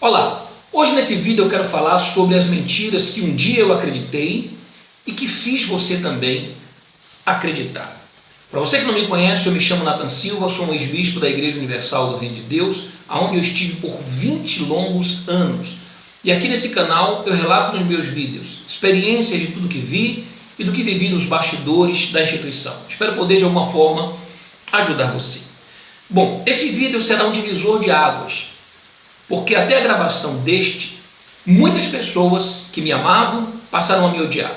Olá, hoje nesse vídeo eu quero falar sobre as mentiras que um dia eu acreditei e que fiz você também acreditar. Para você que não me conhece, eu me chamo Nathan Silva, sou um ex-bispo da Igreja Universal do Reino de Deus, onde eu estive por 20 longos anos. E aqui nesse canal eu relato nos meus vídeos experiências de tudo que vi e do que vivi nos bastidores da instituição. Espero poder de alguma forma ajudar você. Bom, esse vídeo será um divisor de águas, porque até a gravação deste, muitas pessoas que me amavam passaram a me odiar.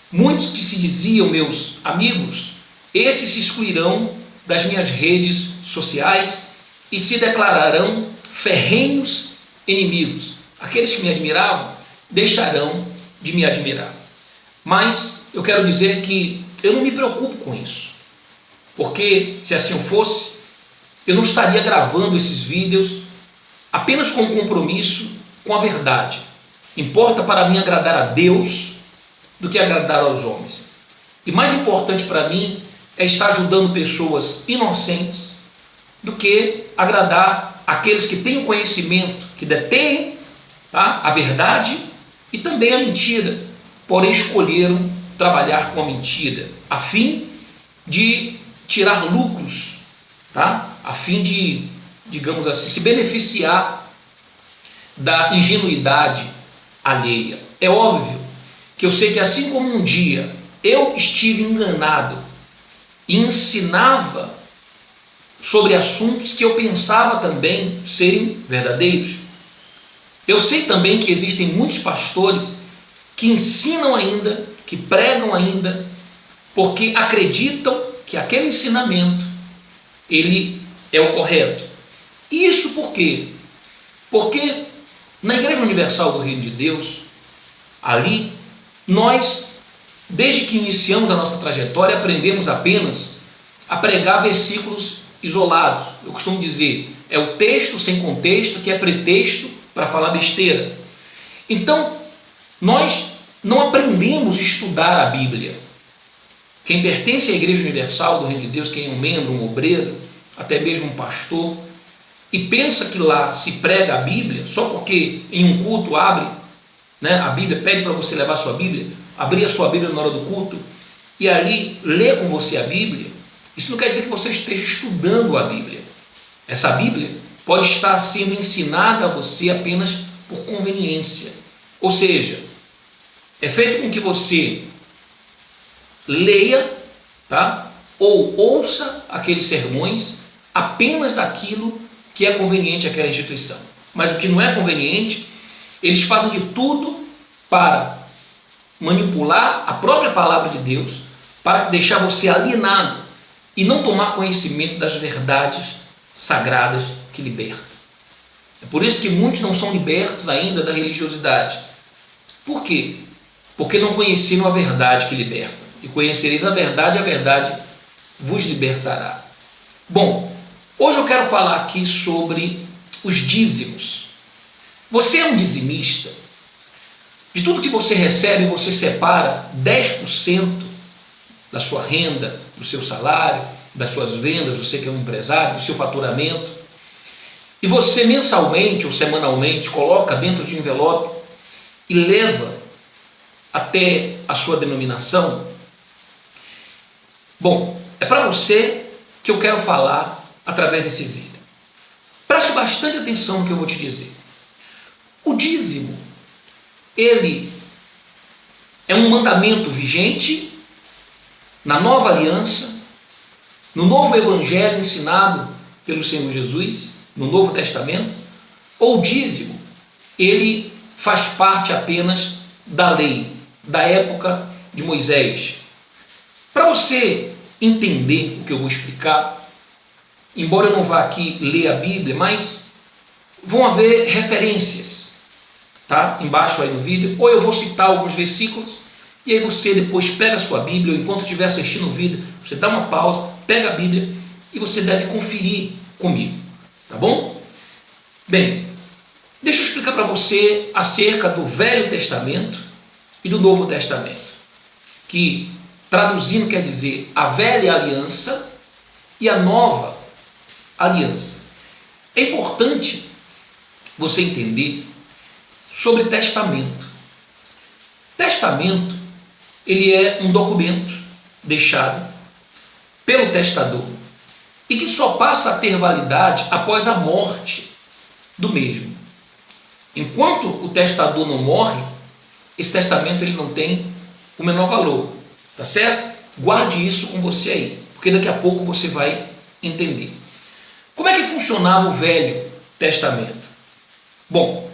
Muitos que se diziam meus amigos, esses se excluirão das minhas redes sociais e se declararão ferrenhos inimigos. Aqueles que me admiravam deixarão de me admirar. Mas eu quero dizer que eu não me preocupo com isso, porque se assim fosse, eu não estaria gravando esses vídeos apenas com um compromisso com a verdade. Importa para mim agradar a Deus do que agradar aos homens. E mais importante para mim é estar ajudando pessoas inocentes do que agradar aqueles que têm o conhecimento, que detêm a verdade e também a mentira, porém escolheram trabalhar com a mentira, a fim de tirar lucros, a fim de, digamos assim, se beneficiar da ingenuidade alheia. É óbvio que eu sei que assim como um dia eu estive enganado e ensinava sobre assuntos que eu pensava também serem verdadeiros, eu sei também que existem muitos pastores que ensinam ainda, que pregam ainda, porque acreditam que aquele ensinamento ele é o correto. E isso por quê? Porque na Igreja Universal do Reino de Deus, ali, nós, desde que iniciamos a nossa trajetória, aprendemos apenas a pregar versículos isolados. Eu costumo dizer, é o texto sem contexto que é pretexto para falar besteira. Então, nós não aprendemos a estudar a Bíblia. Quem pertence à Igreja Universal do Reino de Deus, quem é um membro, um obreiro, até mesmo um pastor, e pensa que lá se prega a Bíblia, só porque em um culto abre, a Bíblia pede para você levar a sua Bíblia, abrir a sua Bíblia na hora do culto, e ali ler com você a Bíblia, isso não quer dizer que você esteja estudando a Bíblia. Essa Bíblia pode estar sendo ensinada a você apenas por conveniência. Ou seja, é feito com que você leia, ou ouça aqueles sermões apenas daquilo que é conveniente àquela instituição. Mas o que não é conveniente, eles fazem de tudo para manipular a própria palavra de Deus, para deixar você alienado e não tomar conhecimento das verdades sagradas que libertam. É por isso que muitos não são libertos ainda da religiosidade. Por quê? Porque não conheceram a verdade que liberta. E conhecereis a verdade vos libertará. Bom, hoje eu quero falar aqui sobre os dízimos. Você é um dizimista? De tudo que você recebe, você separa 10% da sua renda, do seu salário, das suas vendas, você que é um empresário, do seu faturamento, e você mensalmente ou semanalmente coloca dentro de um envelope e leva até a sua denominação. Bom, é para você que eu quero falar através desse vídeo. Preste bastante atenção no que eu vou te dizer. O dízimo, ele é um mandamento vigente na nova aliança, no novo evangelho ensinado pelo Senhor Jesus, no Novo Testamento, ou o dízimo, ele faz parte apenas da lei, da época de Moisés. Para você entender o que eu vou explicar, embora eu não vá aqui ler a Bíblia, mas vão haver referências, embaixo aí no vídeo, ou eu vou citar alguns versículos, e aí você depois pega a sua Bíblia, ou enquanto estiver assistindo o vídeo, você dá uma pausa, pega a Bíblia, e você deve conferir comigo, tá bom? Bem, deixa eu explicar para você acerca do Velho Testamento e do Novo Testamento, que traduzindo quer dizer a velha aliança e a nova aliança. É importante você entender sobre testamento. Testamento, ele é um documento deixado pelo testador e que só passa a ter validade após a morte do mesmo. Enquanto o testador não morre, esse testamento ele não tem o menor valor, tá certo? Guarde isso com você aí, porque daqui a pouco você vai entender. Como é que funcionava o Velho Testamento? Bom,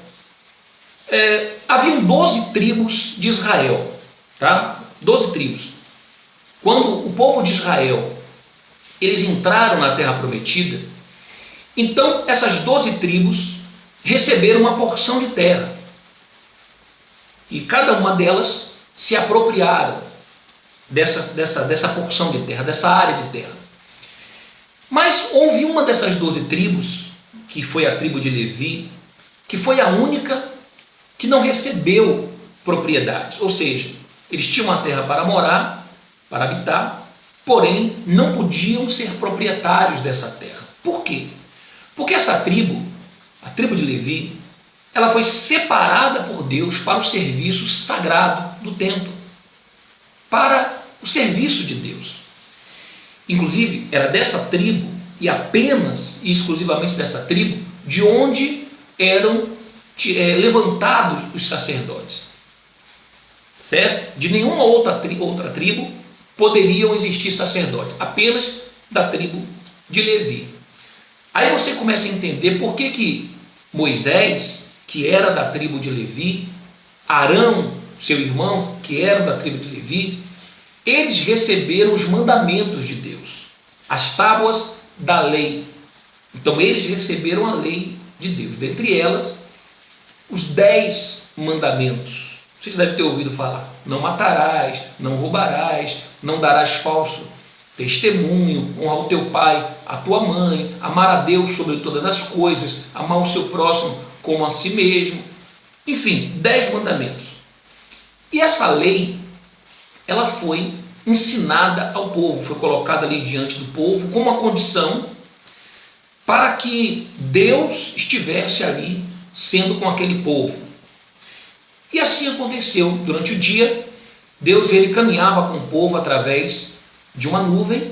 haviam 12 tribos de Israel, tá? 12 tribos. Quando o povo de Israel, eles entraram na Terra Prometida, então essas 12 tribos receberam uma porção de terra. E cada uma delas se apropriaram dessa porção de terra, dessa área de terra. Mas houve uma dessas 12 tribos, que foi a tribo de Levi, que foi a única que não recebeu propriedades. Ou seja, eles tinham uma terra para morar, para habitar, porém não podiam ser proprietários dessa terra. Por quê? Porque essa tribo, a tribo de Levi, ela foi separada por Deus para o serviço sagrado do templo, para o serviço de Deus. Inclusive, era dessa tribo, e apenas e exclusivamente dessa tribo, de onde eram levantados os sacerdotes. Certo? De nenhuma outra tribo poderiam existir sacerdotes, apenas da tribo de Levi. Aí você começa a entender por que Moisés, que era da tribo de Levi, Arão, seu irmão, que era da tribo de Levi, eles receberam os mandamentos de Deus, as tábuas da lei. Então eles receberam a lei de Deus, dentre elas os 10 mandamentos. Vocês devem ter ouvido falar: não matarás, não roubarás, não darás falso testemunho, honra o teu pai, a tua mãe, amar a Deus sobre todas as coisas, amar o seu próximo como a si mesmo. Enfim, 10 mandamentos. E essa lei, ela foi ensinada ao povo, foi colocada ali diante do povo como uma condição para que Deus estivesse ali sendo com aquele povo. E assim aconteceu. Durante o dia, Deus ele caminhava com o povo através de uma nuvem,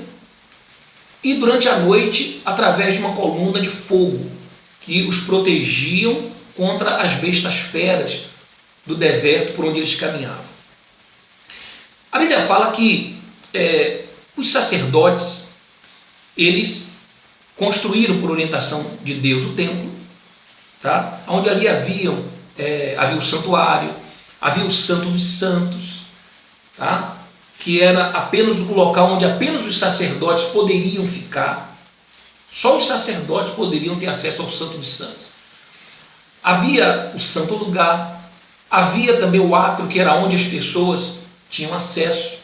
e durante a noite através de uma coluna de fogo que os protegiam contra as bestas feras do deserto por onde eles caminhavam. A Bíblia fala que os sacerdotes, eles construíram por orientação de Deus o templo, tá? Onde ali havia o santuário, havia o Santo dos Santos, tá? Que era apenas o local onde apenas os sacerdotes poderiam ficar. Só os sacerdotes poderiam ter acesso ao Santo dos Santos. Havia o santo lugar, havia também o átrio, que era onde as pessoas tinham acesso.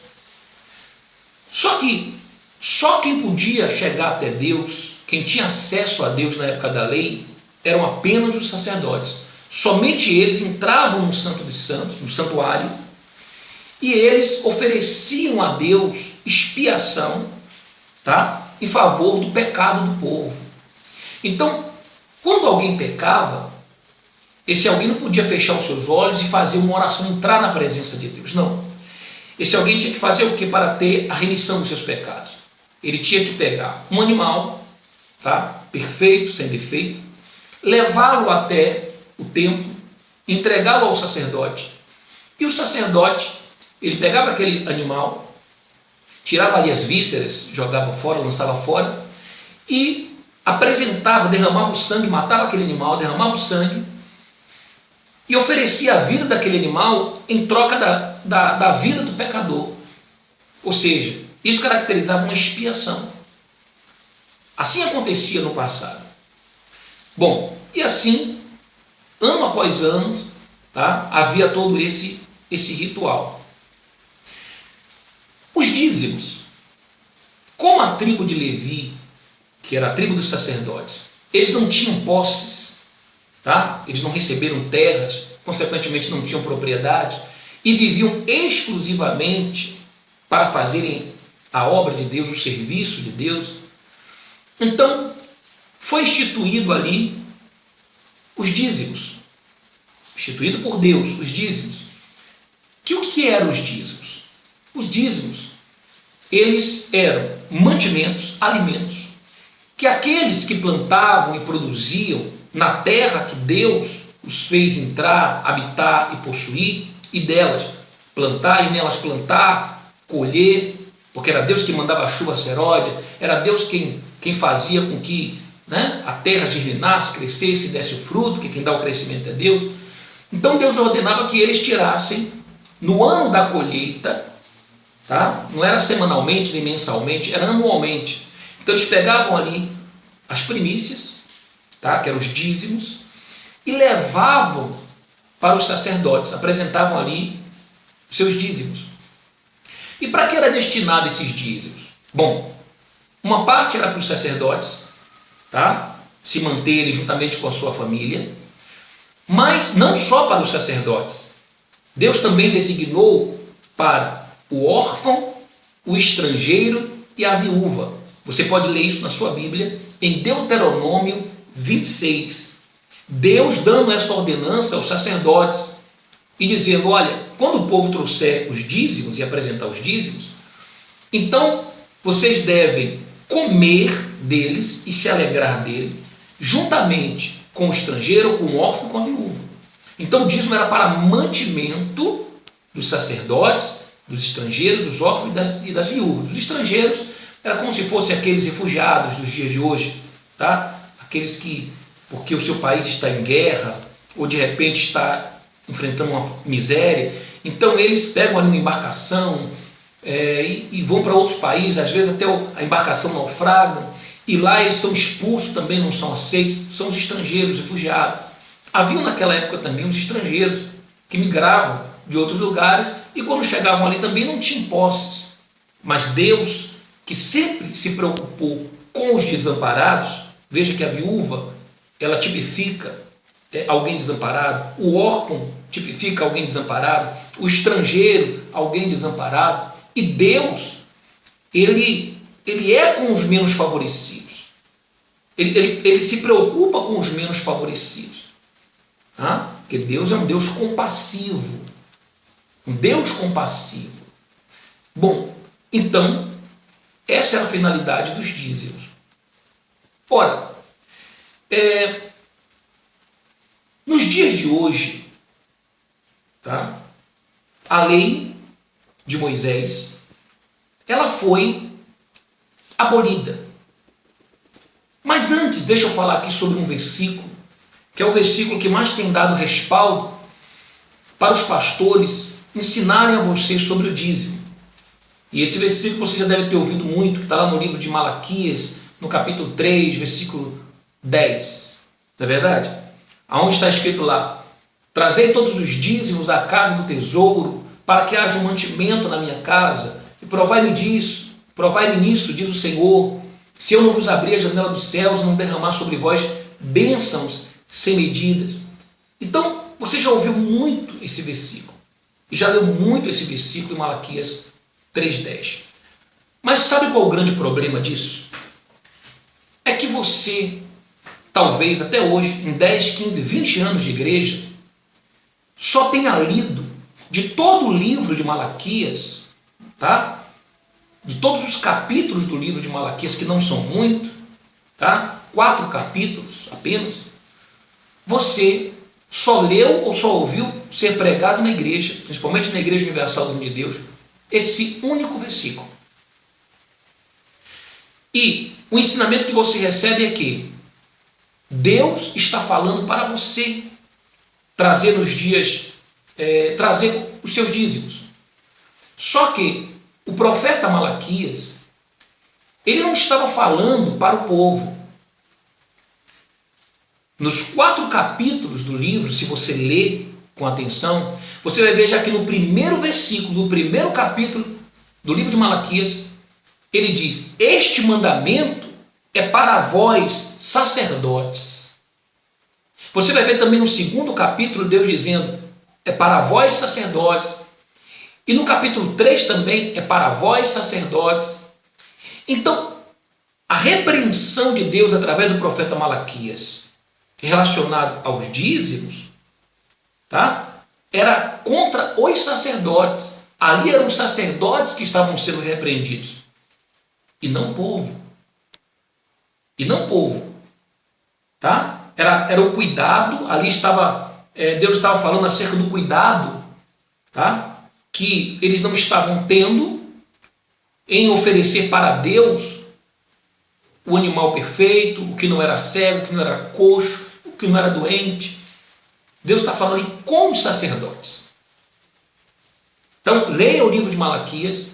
Só que só quem podia chegar até Deus, quem tinha acesso a Deus na época da lei, eram apenas os sacerdotes. Somente eles entravam no Santo dos Santos, no santuário, e eles ofereciam a Deus expiação, tá? Em favor do pecado do povo. Então, quando alguém pecava, esse alguém não podia fechar os seus olhos e fazer uma oração, entrar na presença de Deus. Não. Esse alguém tinha que fazer o que para ter a remissão dos seus pecados? Ele tinha que pegar um animal, tá? Perfeito, sem defeito, levá-lo até o templo, entregá-lo ao sacerdote, e o sacerdote ele pegava aquele animal, tirava ali as vísceras, jogava fora, lançava fora, e apresentava, derramava o sangue, matava aquele animal, derramava o sangue, e oferecia a vida daquele animal em troca da vida do pecador. Ou seja, isso caracterizava uma expiação. Assim acontecia no passado. Bom, e assim, ano após ano, tá, havia todo esse ritual. Os dízimos. Como a tribo de Levi, que era a tribo dos sacerdotes, eles não tinham posses, tá? Eles não receberam terras, consequentemente não tinham propriedade, e viviam exclusivamente para fazerem a obra de Deus, o serviço de Deus. Então, foi instituído ali os dízimos, instituído por Deus, os dízimos. O que eram os dízimos? Os dízimos, eles eram mantimentos, alimentos, que aqueles que plantavam e produziam na terra que Deus os fez entrar, habitar e possuir, e delas plantar, e nelas plantar, colher, porque era Deus que mandava a chuva seródia, era Deus quem fazia com que, né, a terra germinasse, crescesse e desse o fruto, que quem dá o crescimento é Deus. Então Deus ordenava que eles tirassem, no ano da colheita, tá? Não era semanalmente nem mensalmente, era anualmente. Então eles pegavam ali as primícias, tá? Que eram os dízimos, e levavam para os sacerdotes, apresentavam ali os seus dízimos. E para que era destinado esses dízimos? Bom, uma parte era para os sacerdotes, tá? Se manterem juntamente com a sua família, mas não só para os sacerdotes. Deus também designou para o órfão, o estrangeiro e a viúva. Você pode ler isso na sua Bíblia, em Deuteronômio 26. Deus dando essa ordenança aos sacerdotes e dizendo, olha, quando o povo trouxer os dízimos e apresentar os dízimos, então vocês devem comer deles e se alegrar dele, juntamente com o estrangeiro, com o órfão, com a viúva. Então o dízimo era para mantimento dos sacerdotes, dos estrangeiros, dos órfãos e das viúvas. Os estrangeiros era como se fossem aqueles refugiados dos dias de hoje, tá? Aqueles que, porque o seu país está em guerra, ou de repente está enfrentando uma miséria, então eles pegam ali uma embarcação e vão para outros países, às vezes até a embarcação naufraga, e lá eles são expulsos também, não são aceitos, são os estrangeiros, refugiados. Haviam naquela época também os estrangeiros que migravam de outros lugares e quando chegavam ali também não tinham posses. Mas Deus, que sempre se preocupou com os desamparados, veja que a viúva, ela tipifica alguém desamparado, o órfão tipifica alguém desamparado, o estrangeiro, alguém desamparado, e Deus, ele é com os menos favorecidos, ele se preocupa com os menos favorecidos. Porque Deus é um Deus compassivo. Um Deus compassivo. Bom, então, essa é a finalidade dos dízimos. Ora, nos dias de hoje, tá? A lei de Moisés, ela foi abolida. Mas antes, deixa eu falar aqui sobre um versículo, que é o versículo que mais tem dado respaldo para os pastores ensinarem a você sobre o dízimo. E esse versículo você já deve ter ouvido muito, que está lá no livro de Malaquias, no capítulo 3, versículo 10. Não é verdade? Aonde está escrito lá, trazei todos os dízimos à casa do tesouro, para que haja um mantimento na minha casa, e provai-me nisso, diz o Senhor, se eu não vos abrir a janela dos céus e não derramar sobre vós bênçãos sem medidas. Então, você já ouviu muito esse versículo, e já leu muito esse versículo em Malaquias 3,10. Mas sabe qual é o grande problema disso? É que você, talvez até hoje, em 10, 15, 20 anos de igreja, só tenha lido de todo o livro de Malaquias, tá? De todos os capítulos do livro de Malaquias, que não são muito, tá? 4 capítulos apenas, você só leu ou só ouviu ser pregado na igreja, principalmente na Igreja Universal do Reino de Deus, esse único versículo. E o ensinamento que você recebe é que Deus está falando para você trazer nos dias, trazer os seus dízimos. Só que o profeta Malaquias, ele não estava falando para o povo. Nos 4 capítulos do livro, se você ler com atenção, você vai ver já que no primeiro versículo, do primeiro capítulo do livro de Malaquias, ele diz, este mandamento é para vós, sacerdotes. Você vai ver também no segundo capítulo, Deus dizendo, é para vós, sacerdotes. E no capítulo 3 também, é para vós, sacerdotes. Então, a repreensão de Deus através do profeta Malaquias relacionado aos dízimos, tá? Era contra os sacerdotes. Ali eram os sacerdotes que estavam sendo repreendidos, e não o povo. E não o povo. Tá? Era o cuidado, ali estava, Deus estava falando acerca do cuidado, tá? Que eles não estavam tendo em oferecer para Deus o animal perfeito, o que não era cego, o que não era coxo, o que não era doente. Deus está falando ali com os sacerdotes. Então, leia o livro de Malaquias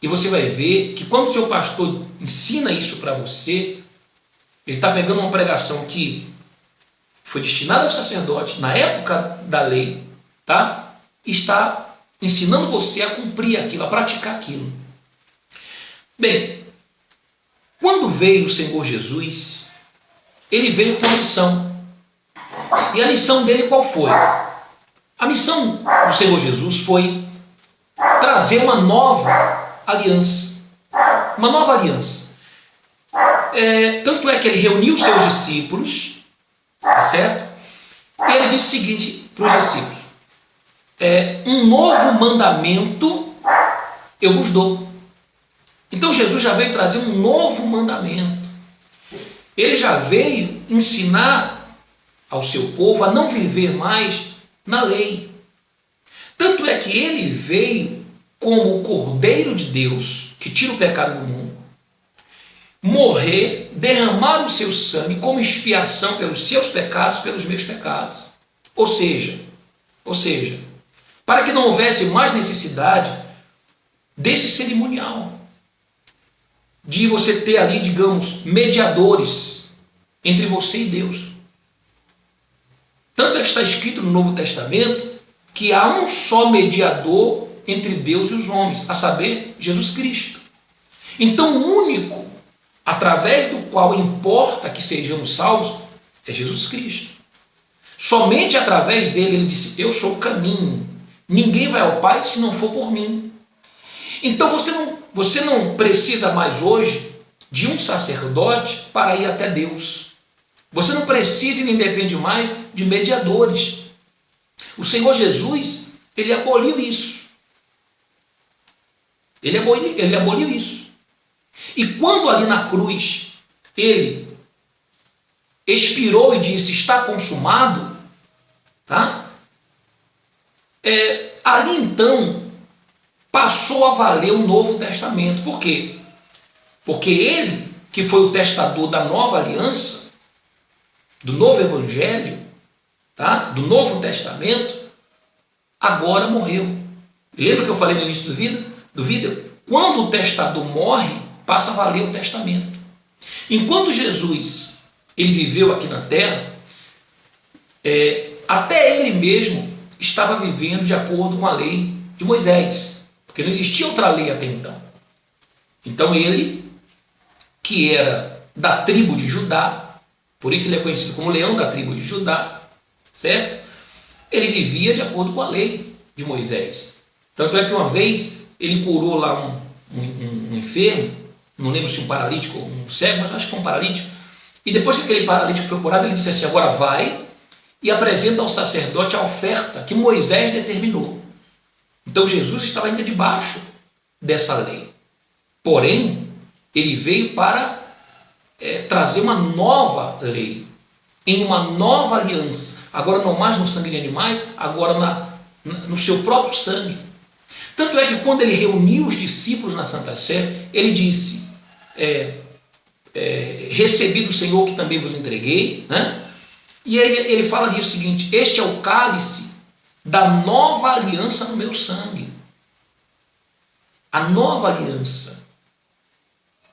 e você vai ver que quando o seu pastor ensina isso para você, ele está pegando uma pregação que foi destinada ao sacerdote na época da lei, tá? E está ensinando você a cumprir aquilo, a praticar aquilo. Bem, quando veio o Senhor Jesus, ele veio com a missão. E a missão dele qual foi? A missão do Senhor Jesus foi trazer uma nova aliança. Uma nova aliança. Tanto é que ele reuniu os seus discípulos, tá certo? E ele disse o seguinte para os discípulos: um novo mandamento eu vos dou. Então Jesus já veio trazer um novo mandamento. Ele já veio ensinar ao seu povo a não viver mais na lei. Tanto é que ele veio como o Cordeiro de Deus, que tira o pecado do mundo, morrer, derramar o seu sangue como expiação pelos seus pecados, pelos meus pecados. Ou seja, para que não houvesse mais necessidade desse cerimonial, de você ter ali, digamos, mediadores entre você e Deus. Tanto é que está escrito no Novo Testamento que há um só mediador entre Deus e os homens, a saber, Jesus Cristo. Então, o único através do qual importa que sejamos salvos é Jesus Cristo. Somente através dele, ele disse: eu sou o caminho, ninguém vai ao Pai se não for por mim. Então você não precisa mais hoje de um sacerdote para ir até Deus. Você não precisa e nem depende mais de mediadores. O Senhor Jesus, ele aboliu isso. Ele aboliu isso. E quando ali na cruz ele expirou e disse: está consumado, tá? Ali então passou a valer o Novo Testamento. Por quê? Porque ele, que foi o testador da nova aliança, do novo evangelho, tá? Do Novo Testamento, agora morreu. Lembra que eu falei no início do vídeo? Quando o testador morre, passa a valer o testamento. Enquanto Jesus ele viveu aqui na terra, até ele mesmo estava vivendo de acordo com a lei de Moisés, porque não existia outra lei até então. Então ele, que era da tribo de Judá, por isso ele é conhecido como leão da tribo de Judá, certo? Ele vivia de acordo com a lei de Moisés. Tanto é que uma vez ele curou lá um enfermo, não lembro se um paralítico ou um cego, mas acho que foi um paralítico. E depois que aquele paralítico foi curado, ele disse assim: agora vai e apresenta ao sacerdote a oferta que Moisés determinou. Então Jesus estava ainda debaixo dessa lei. Porém, ele veio para trazer uma nova lei, em uma nova aliança. Agora não mais no sangue de animais, agora no seu próprio sangue. Tanto é que quando ele reuniu os discípulos na Santa Sé, ele disse: recebi do Senhor que também vos entreguei, né? E ele fala ali o seguinte: este é o cálice da nova aliança no meu sangue. A nova aliança.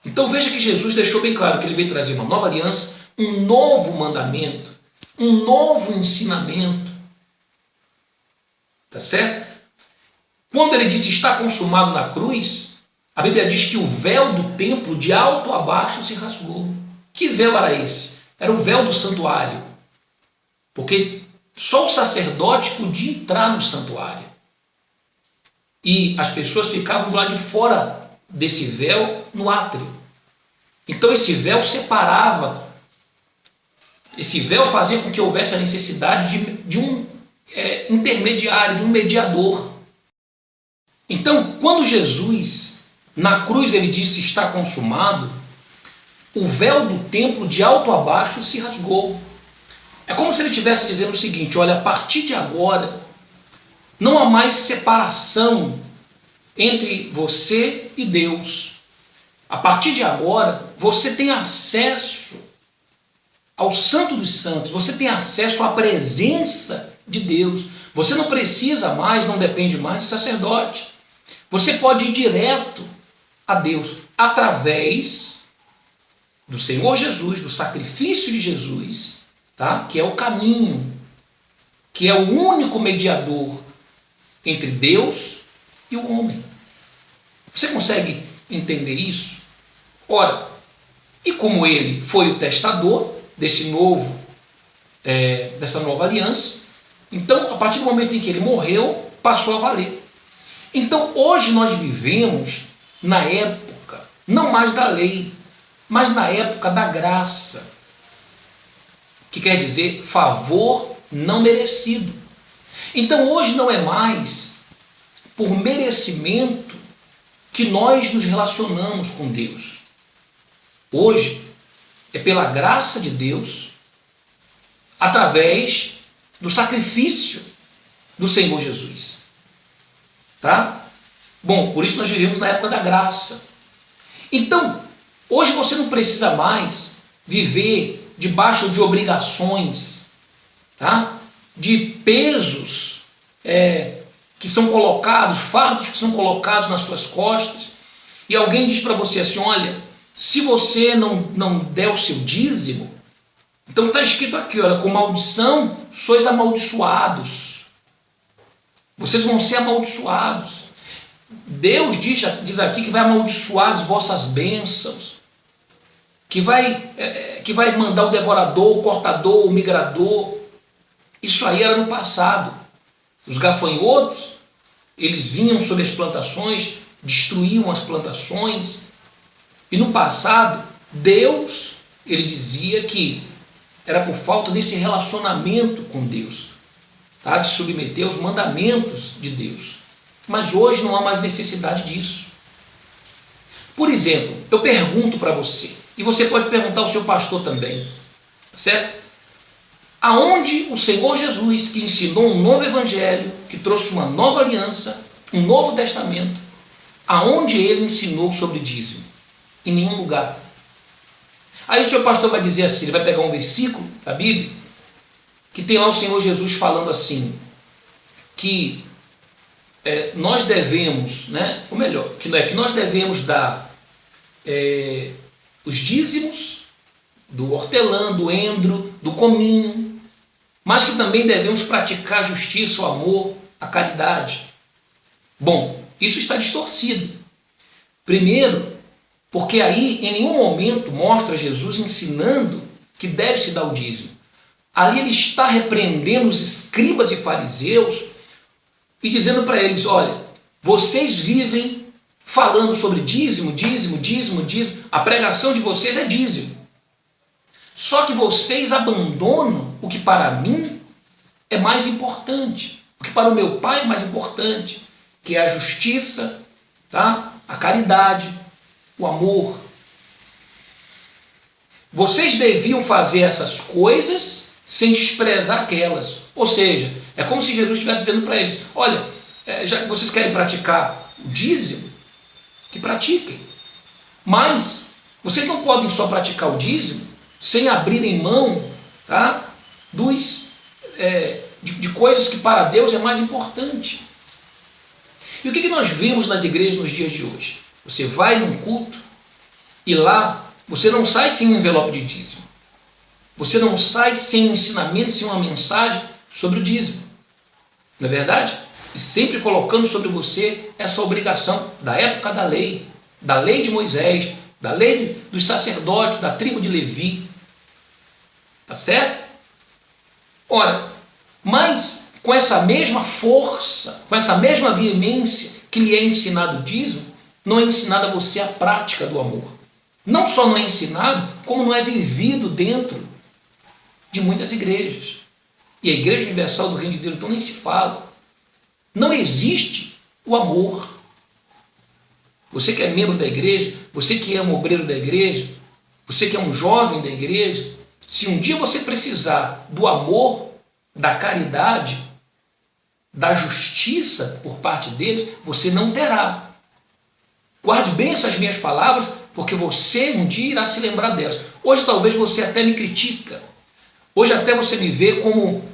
Então veja que Jesus deixou bem claro que ele veio trazer uma nova aliança, um novo mandamento, um novo ensinamento. Tá certo? Quando ele disse está consumado na cruz, a Bíblia diz que o véu do templo de alto a baixo se rasgou. Que véu era esse? Era o véu do santuário. Porque só o sacerdote podia entrar no santuário. E as pessoas ficavam do lado de fora desse véu no átrio. Então esse véu separava Esse véu fazia com que houvesse a necessidade de um intermediário, de um mediador. Então, quando Jesus, na cruz, ele disse está consumado, o véu do templo de alto a baixo se rasgou. É como se ele estivesse dizendo o seguinte: olha, a partir de agora, não há mais separação entre você e Deus. A partir de agora, você tem acesso ao Santo dos Santos, você tem acesso à presença de Deus. Você não precisa mais, não depende mais de sacerdote. Você pode ir direto a Deus através do Senhor Jesus, do sacrifício de Jesus, tá? Que é o caminho, que é o único mediador entre Deus e o homem. Você consegue entender isso? Ora, e como ele foi o testador dessa nova aliança, então, a partir do momento em que ele morreu, passou a valer. Então, hoje nós vivemos na época, não mais da lei, mas na época da graça, que quer dizer favor não merecido. Então, hoje não é mais por merecimento que nós nos relacionamos com Deus. Hoje é pela graça de Deus, através do sacrifício do Senhor Jesus. Tá? Bom, por isso nós vivemos na época da graça. Então, hoje você não precisa mais viver debaixo de obrigações, tá? De pesos que são colocados, fardos que são colocados nas suas costas, e alguém diz para você assim: olha, se você não der o seu dízimo, então está escrito aqui, olha, com maldição sois amaldiçoados. Vocês vão ser amaldiçoados. Deus diz aqui que vai amaldiçoar as vossas bênçãos, que vai mandar o devorador, o cortador, o migrador. Isso aí era no passado. Os gafanhotos, eles vinham sobre as plantações, destruíam as plantações. E no passado, Deus, ele dizia que era por falta desse relacionamento com Deus, tá? De submeter aos mandamentos de Deus. Mas hoje não há mais necessidade disso. Por exemplo, eu pergunto para você, e você pode perguntar ao seu pastor também, certo? Aonde o Senhor Jesus, que ensinou um novo evangelho, que trouxe uma nova aliança, um novo testamento, aonde ele ensinou sobre dízimo? Em nenhum lugar. Aí o seu pastor vai dizer assim, ele vai pegar um versículo da Bíblia, que tem lá o Senhor Jesus falando assim, que nós devemos, né, ou melhor, que nós devemos dar os dízimos do hortelã, do endro, do cominho, mas que também devemos praticar a justiça, o amor, a caridade. Bom, isso está distorcido. Primeiro, porque aí em nenhum momento mostra Jesus ensinando que deve-se dar o dízimo. Ali ele está repreendendo os escribas e fariseus e dizendo para eles: olha, vocês vivem falando sobre dízimo, dízimo, dízimo, dízimo. A pregação de vocês é dízimo. Só que vocês abandonam o que para mim é mais importante, o que para o meu Pai é mais importante, que é a justiça, tá? A caridade, o amor. Vocês deviam fazer essas coisas sem desprezar aquelas. Ou seja, é como se Jesus estivesse dizendo para eles: olha, já que vocês querem praticar o dízimo, que pratiquem. Mas vocês não podem só praticar o dízimo sem abrirem mão, tá, de coisas que para Deus é mais importante. E o que nós vemos nas igrejas nos dias de hoje? Você vai num culto e lá você não sai sem um envelope de dízimo. Você não sai sem um ensinamento, sem uma mensagem sobre o dízimo. Não é verdade? E sempre colocando sobre você essa obrigação da época da lei de Moisés, da lei dos sacerdotes, da tribo de Levi. Tá certo? Ora, mas com essa mesma força, com essa mesma veemência que lhe é ensinado o dízimo, não é ensinado a você a prática do amor. Não só não é ensinado, como não é vivido dentro de muitas igrejas. E a Igreja Universal do Reino de Deus, então, nem se fala. Não existe o amor. Você que é membro da igreja, você que é um obreiro da igreja, você que é um jovem da igreja, se um dia você precisar do amor, da caridade, da justiça por parte deles, você não terá. Guarde bem essas minhas palavras, porque você um dia irá se lembrar delas. Hoje talvez você até me critica. Hoje até você me vê como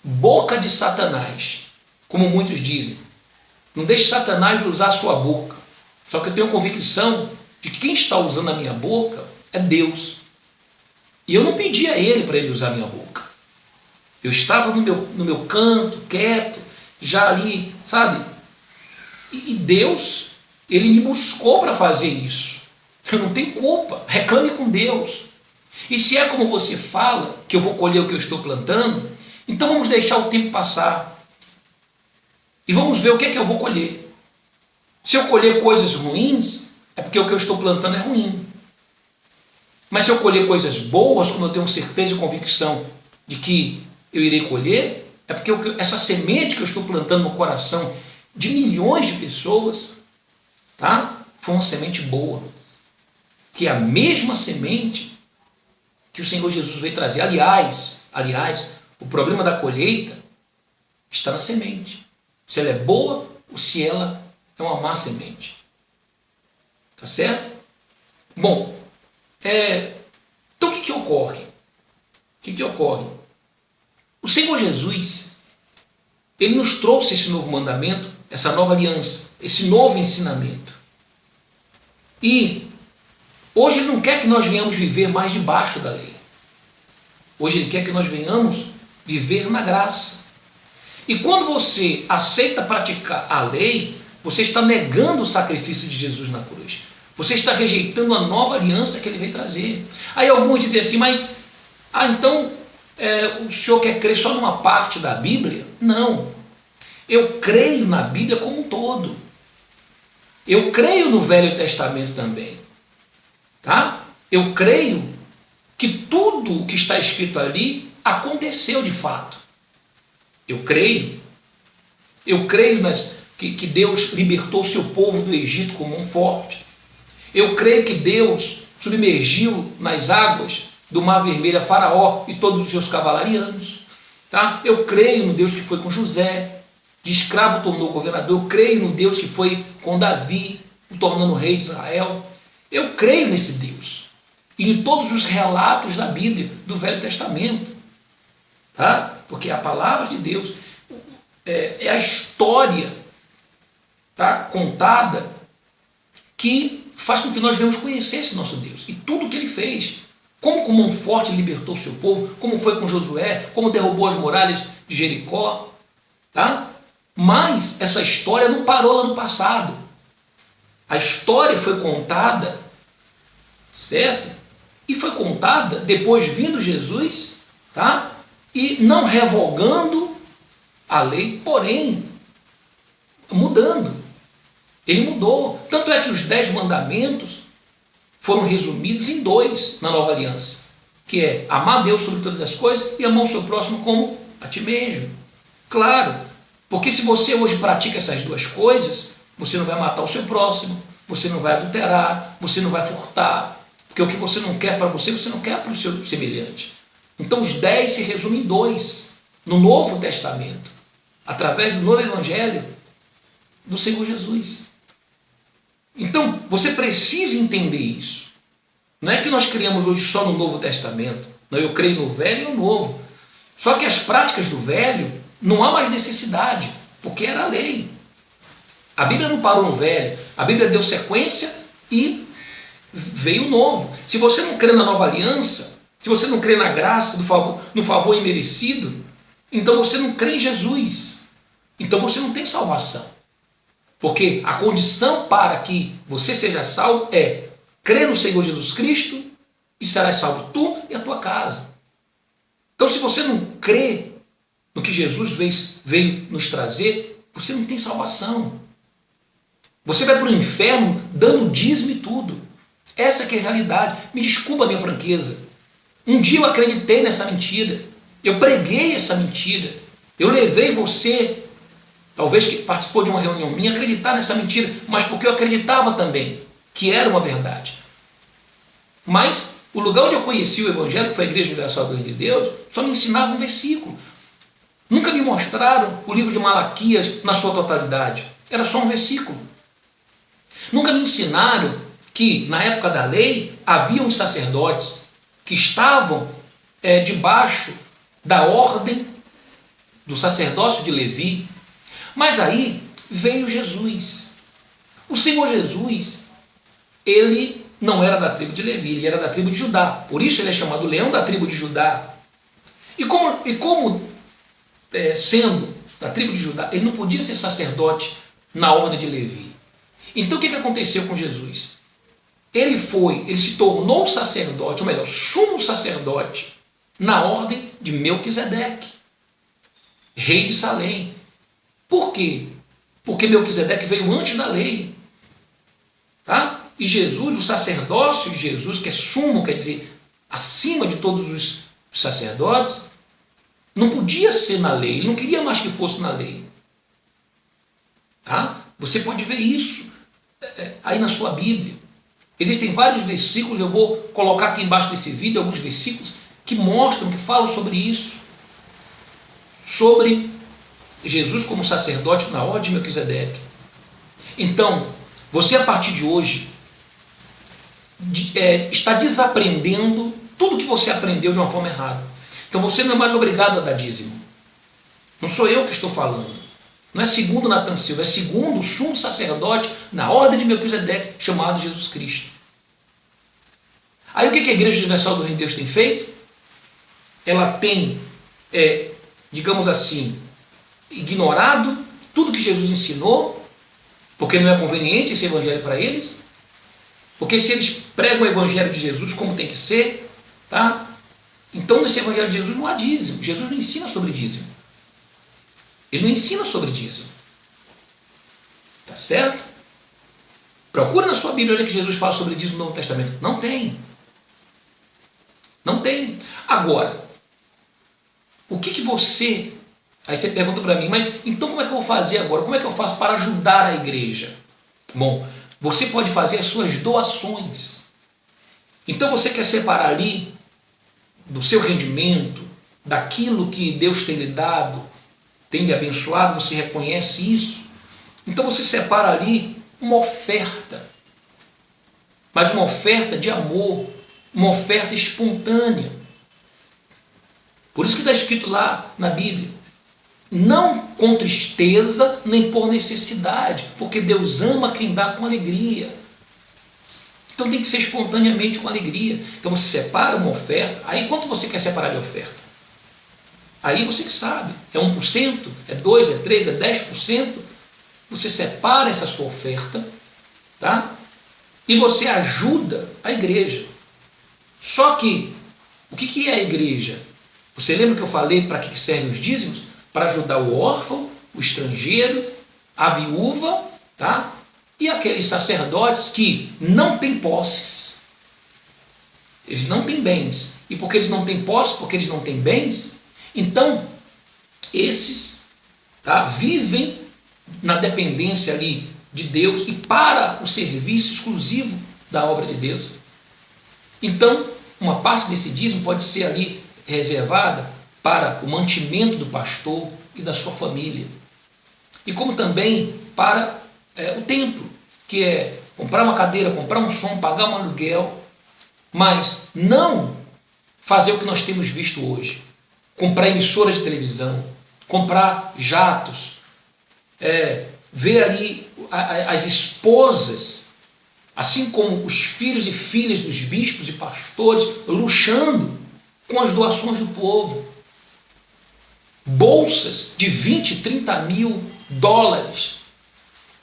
boca de Satanás, como muitos dizem. Não deixe Satanás usar a sua boca. Só que eu tenho convicção de que quem está usando a minha boca é Deus. E eu não pedi a ele para ele usar a minha boca. Eu estava no meu canto, quieto, já ali, sabe? E Deus, ele me buscou para fazer isso. Eu não tenho culpa. Reclame com Deus. E se é como você fala, que eu vou colher o que eu estou plantando, então vamos deixar o tempo passar. E vamos ver o que é que eu vou colher. Se eu colher coisas ruins, é porque o que eu estou plantando é ruim. Mas se eu colher coisas boas, como eu tenho certeza e convicção de que eu irei colher, é porque essa semente que eu estou plantando no coração de milhões de pessoas, tá? Foi uma semente boa. Que é a mesma semente que o Senhor Jesus veio trazer. Aliás, o problema da colheita está na semente. Se ela é boa ou se ela é uma má semente. Tá certo? Bom, então o que ocorre? O que ocorre? O Senhor Jesus, ele nos trouxe esse novo mandamento, essa nova aliança, esse novo ensinamento. E hoje ele não quer que nós venhamos viver mais debaixo da lei. Hoje ele quer que nós venhamos viver na graça. E quando você aceita praticar a lei, você está negando o sacrifício de Jesus na cruz. Você está rejeitando a nova aliança que ele veio trazer. Aí alguns dizem assim, mas então o senhor quer crer só numa parte da Bíblia? Não. Eu creio na Bíblia como um todo. Eu creio no Velho Testamento também. Tá? Eu creio que tudo o que está escrito ali aconteceu de fato. Eu creio que Deus libertou seu povo do Egito com mão forte. Eu creio que Deus submergiu nas águas do Mar Vermelho a Faraó e todos os seus cavalarianos. Tá? Eu creio no Deus que foi com José, de escravo tornou governador. Eu creio no Deus que foi com Davi, o tornando rei de Israel. Eu creio nesse Deus. E em todos os relatos da Bíblia, do Velho Testamento. Tá? Porque a palavra de Deus é a história, tá, contada, que faz com que nós venhamos conhecer esse nosso Deus. E tudo o que ele fez. Como com mão forte libertou o seu povo, como foi com Josué, como derrubou as muralhas de Jericó. Tá? Mas essa história não parou lá no passado. A história foi contada, certo? E foi contada depois vindo Jesus, tá? E não revogando a lei, porém mudando. Ele mudou. Tanto é que os 10 mandamentos foram resumidos em 2 na nova aliança, que é amar a Deus sobre todas as coisas e amar o seu próximo como a ti mesmo. Claro, porque se você hoje pratica essas 2 coisas, você não vai matar o seu próximo, você não vai adulterar, você não vai furtar, porque o que você não quer para você, você não quer para o seu semelhante. Então os 10 se resumem em 2, no Novo Testamento, através do novo Evangelho do Senhor Jesus. Então você precisa entender isso. Não é que nós criamos hoje só no Novo Testamento. Não, eu creio no Velho e no Novo. Só que as práticas do Velho não há mais necessidade, porque era a lei. A Bíblia não parou no Velho, a Bíblia deu sequência e veio o Novo. Se você não crê na nova aliança, se você não crê na graça, no favor imerecido, então você não crê em Jesus. Então você não tem salvação. Porque a condição para que você seja salvo é crer no Senhor Jesus Cristo e serás salvo tu e a tua casa. Então se você não crê no que Jesus veio nos trazer, você não tem salvação. Você vai para o inferno dando dízimo e tudo. Essa que é a realidade. Me desculpa a minha franqueza. Um dia eu acreditei nessa mentira, eu preguei essa mentira, eu levei você, talvez que participou de uma reunião minha, a acreditar nessa mentira, mas porque eu acreditava também que era uma verdade. Mas o lugar onde eu conheci o Evangelho, que foi a Igreja Universal do Reino de Deus, só me ensinava um versículo. Nunca me mostraram o livro de Malaquias na sua totalidade. Era só um versículo. Nunca me ensinaram que, na época da lei, havia uns sacerdotes que estavam debaixo da ordem do sacerdócio de Levi. Mas aí veio Jesus. O Senhor Jesus, ele não era da tribo de Levi, ele era da tribo de Judá. Por isso ele é chamado Leão da tribo de Judá. E como sendo da tribo de Judá, ele não podia ser sacerdote na ordem de Levi. Então o que aconteceu com Jesus? Ele se tornou sacerdote, ou melhor, sumo sacerdote, na ordem de Melquisedeque, rei de Salém. Por quê? Porque Melquisedeque veio antes da lei. Tá? E Jesus, o sacerdócio de Jesus, que é sumo, quer dizer, acima de todos os sacerdotes, não podia ser na lei, ele não queria mais que fosse na lei. Tá? Você pode ver isso aí na sua Bíblia. Existem vários versículos, eu vou colocar aqui embaixo desse vídeo alguns versículos que mostram, que falam sobre isso. Sobre Jesus como sacerdote na ordem de Melquisedeque. Então, você a partir de hoje está desaprendendo tudo que você aprendeu de uma forma errada. Então você não é mais obrigado a dar dízimo. Não sou eu que estou falando. Não é segundo Natan Silva, é segundo o sumo sacerdote na ordem de Melquisedeque, chamado Jesus Cristo. Aí o que a Igreja Universal do Reino de Deus tem feito? Ela tem, digamos assim, ignorado tudo que Jesus ensinou, porque não é conveniente esse evangelho para eles, porque se eles pregam o evangelho de Jesus como tem que ser, tá? Então nesse evangelho de Jesus não há dízimo. Jesus não ensina sobre dízimo. Ele não ensina sobre dízimo. Tá certo? Procura na sua Bíblia, olha que Jesus fala sobre dízimo no Novo Testamento. Não tem. Não tem. Agora, o que você... Aí você pergunta para mim, mas então como é que eu vou fazer agora? Como é que eu faço para ajudar a igreja? Bom, você pode fazer as suas doações. Então você quer separar ali do seu rendimento, daquilo que Deus tem lhe dado, tem lhe abençoado, você reconhece isso. Então você separa ali uma oferta, mas uma oferta de amor, uma oferta espontânea. Por isso que está escrito lá na Bíblia, não com tristeza, nem por necessidade, porque Deus ama quem dá com alegria. Então tem que ser espontaneamente com alegria. Então você separa uma oferta, aí quanto você quer separar de oferta? Aí você que sabe, é 1%, é 2%, é 3%, é 10%, você separa essa sua oferta, tá? E você ajuda a igreja. Só que, o que é a igreja? Você lembra que eu falei para que servem os dízimos? Para ajudar o órfão, o estrangeiro, a viúva, tá? E aqueles sacerdotes que não têm posses. Eles não têm bens. E porque eles não têm posses, porque eles não têm bens, então esses, tá, vivem na dependência ali de Deus e para o serviço exclusivo da obra de Deus. Então, uma parte desse dízimo pode ser ali reservada para o mantimento do pastor e da sua família. E como também para o templo, que é comprar uma cadeira, comprar um som, pagar um aluguel, mas não fazer o que nós temos visto hoje. Comprar emissoras de televisão, comprar jatos, ver ali as esposas, assim como os filhos e filhas dos bispos e pastores, luxando com as doações do povo. Bolsas de 20, 30 mil dólares,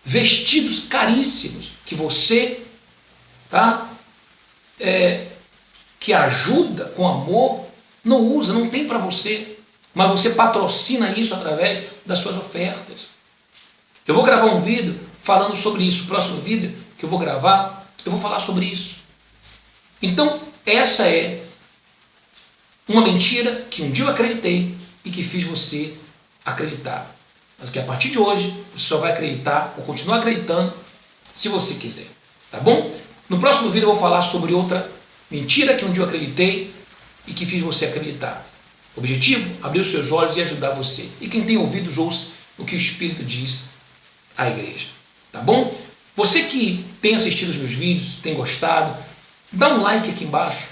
vestidos caríssimos, que você, tá, que ajuda com amor, não usa, não tem para você, mas você patrocina isso através das suas ofertas. Eu vou gravar um vídeo falando sobre isso, o próximo vídeo que eu vou gravar, eu vou falar sobre isso. Então, essa é Uma mentira que um dia eu acreditei e que fiz você acreditar. Mas que a partir de hoje você só vai acreditar ou continuar acreditando se você quiser. Tá bom? No próximo vídeo eu vou falar sobre outra mentira que um dia eu acreditei e que fiz você acreditar. O objetivo? Abrir os seus olhos e ajudar você. E quem tem ouvidos, ouça o que o Espírito diz à igreja. Tá bom? Você que tem assistido os meus vídeos, tem gostado, dá um like aqui embaixo,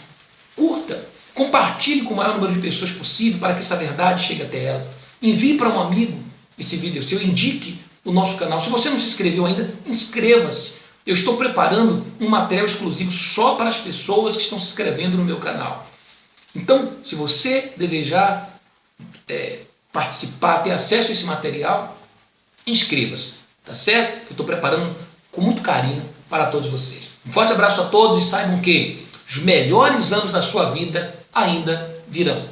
curta, compartilhe com o maior número de pessoas possível para que essa verdade chegue até elas. Envie para um amigo esse vídeo seu, indique o nosso canal. Se você não se inscreveu ainda, inscreva-se. Eu estou preparando um material exclusivo só para as pessoas que estão se inscrevendo no meu canal. Então, se você desejar participar, ter acesso a esse material, inscreva-se, tá certo? Que eu estou preparando com muito carinho para todos vocês. Um forte abraço a todos e saibam que os melhores anos da sua vida ainda virão.